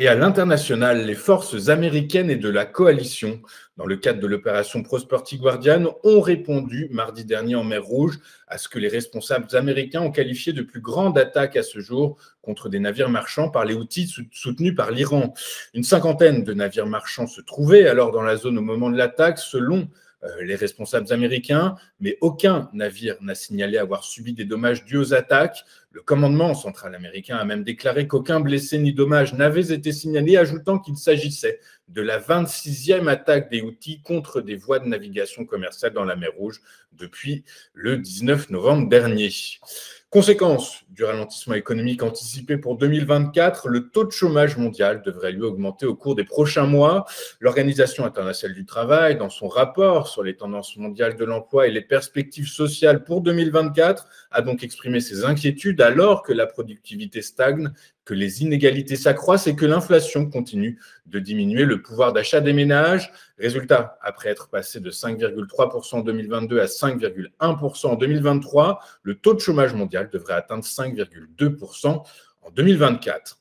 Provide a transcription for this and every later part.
Et à l'international, les forces américaines et de la coalition, dans le cadre de l'opération Prosperity Guardian, ont répondu mardi dernier en mer Rouge à ce que les responsables américains ont qualifié de plus grande attaque à ce jour contre des navires marchands par les Houthis soutenus par l'Iran. Une cinquantaine de navires marchands se trouvaient alors dans la zone au moment de l'attaque, selon les responsables américains, mais aucun navire n'a signalé avoir subi des dommages dus aux attaques. Le commandement central américain a même déclaré qu'aucun blessé ni dommage n'avait été signalé, ajoutant qu'il s'agissait de la 26e attaque des Houthis contre des voies de navigation commerciale dans la mer Rouge depuis le 19 novembre dernier. Conséquence du ralentissement économique anticipé pour 2024, le taux de chômage mondial devrait lui augmenter au cours des prochains mois. L'Organisation internationale du travail, dans son rapport sur les tendances mondiales de l'emploi et les perspectives sociales pour 2024, a donc exprimé ses inquiétudes alors que la productivité stagne, que les inégalités s'accroissent et que l'inflation continue de diminuer le pouvoir d'achat des ménages. Résultat, après être passé de 5,3% en 2022 à 5,1% en 2023, le taux de chômage mondial devrait atteindre 5,2% en 2024.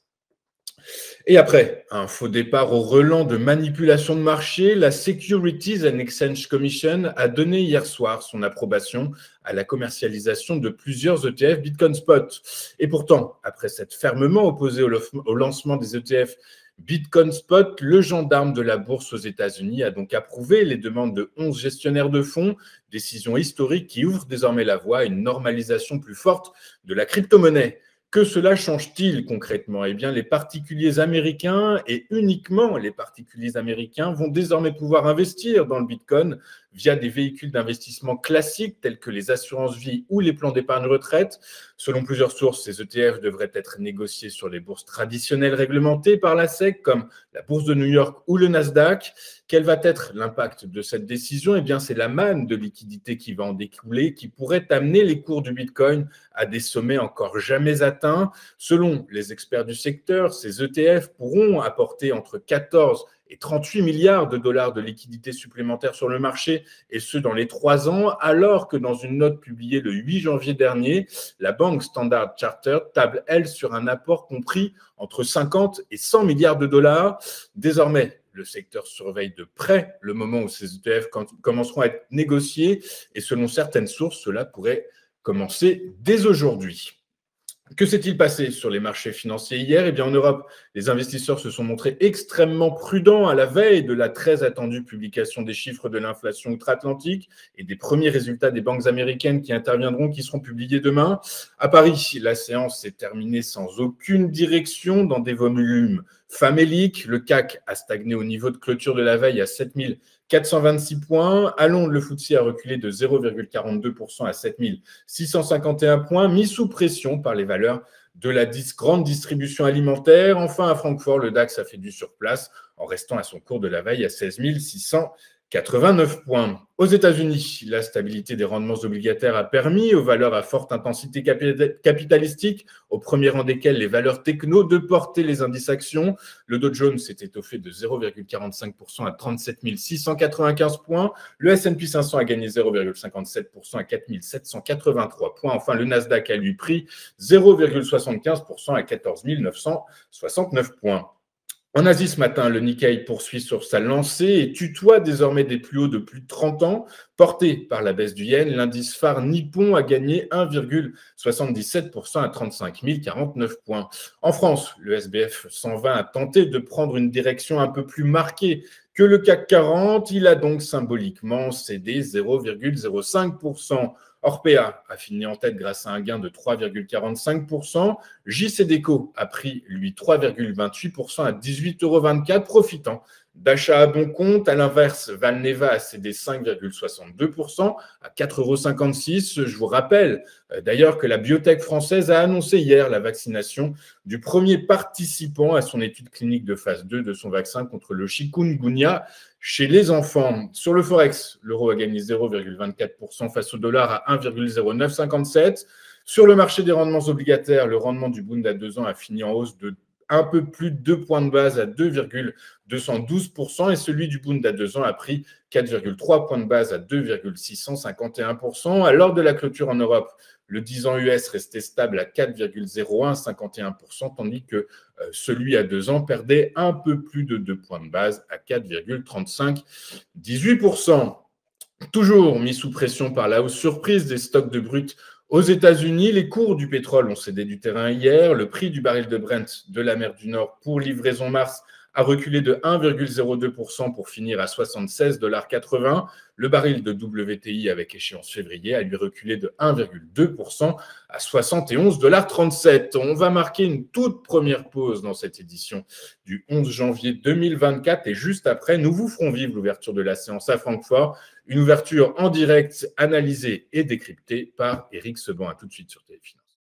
Et après un faux départ au relent de manipulation de marché, la Securities and Exchange Commission a donné hier soir son approbation à la commercialisation de plusieurs ETF Bitcoin Spot. Et pourtant, après s'être fermement opposé au lancement des ETF Bitcoin Spot, le gendarme de la bourse aux États-Unis a donc approuvé les demandes de 11 gestionnaires de fonds, décision historique qui ouvre désormais la voie à une normalisation plus forte de la crypto-monnaie. Que cela change-t-il concrètement? Eh bien, les particuliers américains, et uniquement les particuliers américains, vont désormais pouvoir investir dans le Bitcoin via des véhicules d'investissement classiques tels que les assurances-vie ou les plans d'épargne retraite. Selon plusieurs sources, ces ETF devraient être négociés sur les bourses traditionnelles réglementées par la SEC, comme la bourse de New York ou le Nasdaq. Quel va être l'impact de cette décision? Eh bien, c'est la manne de liquidité qui va en découler, qui pourrait amener les cours du Bitcoin à des sommets encore jamais atteints. Selon les experts du secteur, ces ETF pourront apporter entre 14 et 38 milliards de dollars de liquidités supplémentaires sur le marché, et ce dans les 3 ans, alors que dans une note publiée le 8 janvier dernier, la banque Standard Chartered table, elle, sur un apport compris entre 50 et 100 milliards de dollars. Désormais, le secteur surveille de près le moment où ces ETF commenceront à être négociés, et selon certaines sources, cela pourrait commencer dès aujourd'hui. Que s'est-il passé sur les marchés financiers hier? Eh bien, en Europe, les investisseurs se sont montrés extrêmement prudents à la veille de la très attendue publication des chiffres de l'inflation outre-Atlantique et des premiers résultats des banques américaines qui seront publiés demain. À Paris, la séance s'est terminée sans aucune direction, dans des volumes faméliques. Le CAC a stagné au niveau de clôture de la veille à 7426 points. À Londres, le FTSE a reculé de 0,42% à 7651 points, mis sous pression par les valeurs de la grande distribution alimentaire. Enfin, à Francfort, le DAX a fait du surplace en restant à son cours de la veille à 16 689 points. Aux États-Unis, la stabilité des rendements obligataires a permis aux valeurs à forte intensité capitalistique, au premier rang desquelles les valeurs techno, de porter les indices actions. Le Dow Jones s'est étoffé de 0,45% à 37 695 points. Le S&P 500 a gagné 0,57% à 4 783 points. Enfin, le Nasdaq a lui pris 0,75% à 14 969 points. En Asie ce matin, le Nikkei poursuit sur sa lancée et tutoie désormais des plus hauts de plus de 30 ans. Porté par la baisse du yen, l'indice phare nippon a gagné 1,77% à 35 049 points. En France, le SBF 120 a tenté de prendre une direction un peu plus marquée que le CAC 40. Il a donc symboliquement cédé 0,05%. Orpea a fini en tête grâce à un gain de 3,45%. JCDecaux a pris, lui, 3,28% à 18,24 €, profitant d'achat à bon compte. À l'inverse, Valneva a cédé 5,62% à 4,56 €. Je vous rappelle d'ailleurs que la biotech française a annoncé hier la vaccination du premier participant à son étude clinique de phase 2 de son vaccin contre le chikungunya chez les enfants. Sur le Forex, l'euro a gagné 0,24% face au dollar à 1,0957. Sur le marché des rendements obligataires, le rendement du Bund à 2 ans a fini en hausse de un peu plus de 2 points de base à 2,212% et celui du Bund à 2 ans a pris 4,3 points de base à 2,651%. Lors de la clôture en Europe, le 10 ans US restait stable à 4,0151%, tandis que celui à 2 ans perdait un peu plus de 2 points de base à 4,3518%. Toujours mis sous pression par la hausse surprise des stocks de brut aux États-Unis, les cours du pétrole ont cédé du terrain hier. Le prix du baril de Brent de la mer du Nord pour livraison mars a reculé de 1,02% pour finir à 76,80 $. Le baril de WTI avec échéance février a lui reculé de 1,2% à 71,37 $. On va marquer une toute première pause dans cette édition du 11 janvier 2024 et juste après, nous vous ferons vivre l'ouverture de la séance à Francfort, une ouverture en direct analysée et décryptée par Éric Seban. À tout de suite sur TFI.